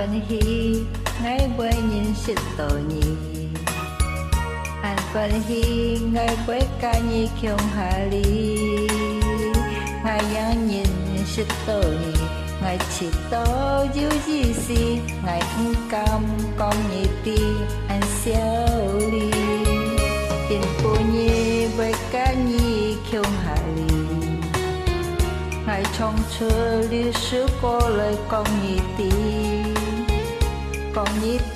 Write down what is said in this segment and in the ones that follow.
phần hi ngay với nhìn sự tội nhì an phần hi ngay với ca nhi khiông hà lý ngay yang nhìn sự tội nhì ngày chỉ to dữ gì gì ngày cam con nhị ti anh xéo đi tiền cô nhi với ca nhi khiông hà lý ngày trong chưa lưu sử có lời con nhị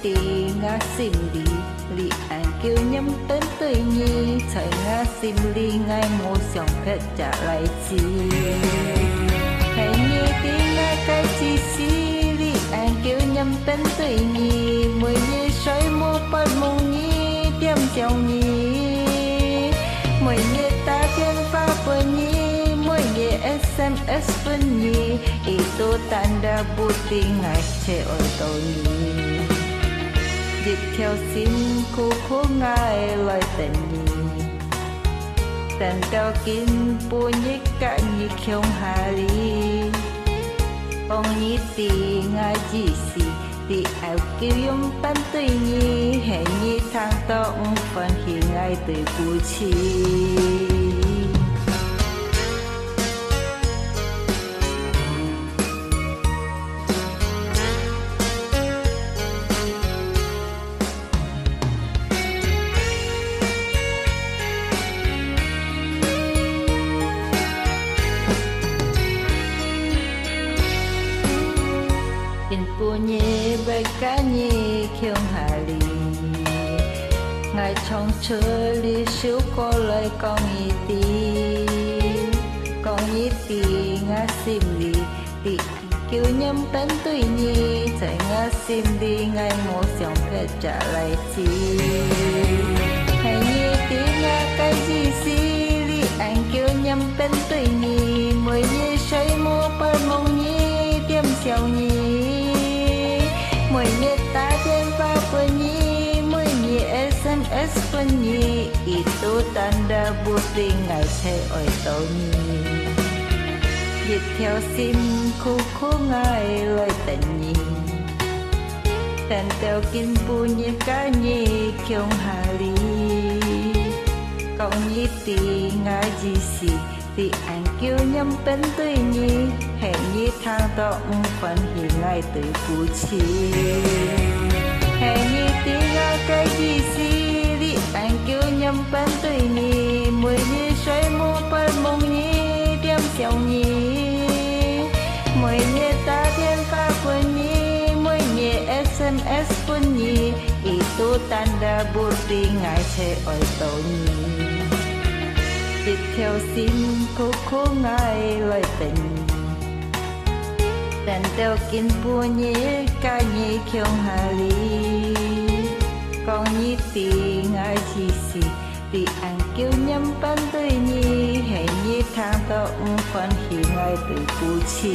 ti ngã sim đi li anh kêu nhắm tên tươi nhi thời ngã sim đi ngay một dòng phép trả lại chi hãy nhị tí ngã cái chi xí li anh kêu nhắm tên tươi nhi mười nhi xoay mua bắt mông nhi tiêm chồng nhi mười nhi ta thiên pha bờ nhi SMS pun nyi itu tanda bukti ngai oi tau nyi dịch theo xin khu ngai loi tên nyi tên đau kín pu nyi cả nyi khiông hà lý ông nyi tì ngai gì xì tì áo kêu yếm pan tươi nyi hệ nyi thang to phần hi ngai từ cu chi in punya berkanyi khiông hà lý ngày trong chơi đi siêu có lời con nhị ti ngã sim đi ti kêu nhắm tên tươi nhi chạy ngã sim đi ngay một dòng phép trả lại chi hay nhị ti ngã cái gì xí đi anh kêu nhắm tên tươi nhi mười nhi say mua bờ mông nhi tiêm xèo nhi mười nhi ta thiên pha bờ nhi mười nhi SMS pun nyi itu tanda bukti ngai oi tau nyi dịch theo sim khu ngai loi tên nyi tên theo kinh pu nhi ca nhi khiông hà lý con nhi tì ngai gì xì tì anh kêu nhắm tên tươi nhi hẹn nhi thang to phần hi ngai từ cu chi hẹn nhi tì ngã cái gì xì tì anh kêu nhắm tên tươi nhi mười nhi xoay mua bờ mông nhi tiêm xèo nhi mười nhi ta thiên pha bờ nhi mười nhi SMS pun nyi itu tanda bukti ngai oi tau nyi dịch theo xin khu ngai loi tên tên theo kinh pu nhi ca nhi khiông hà lý con nhi tì ngai chi xì tì anh kêu nhắm pan tươi nhi hệ nhi thang to phần hi ngai từ cu chi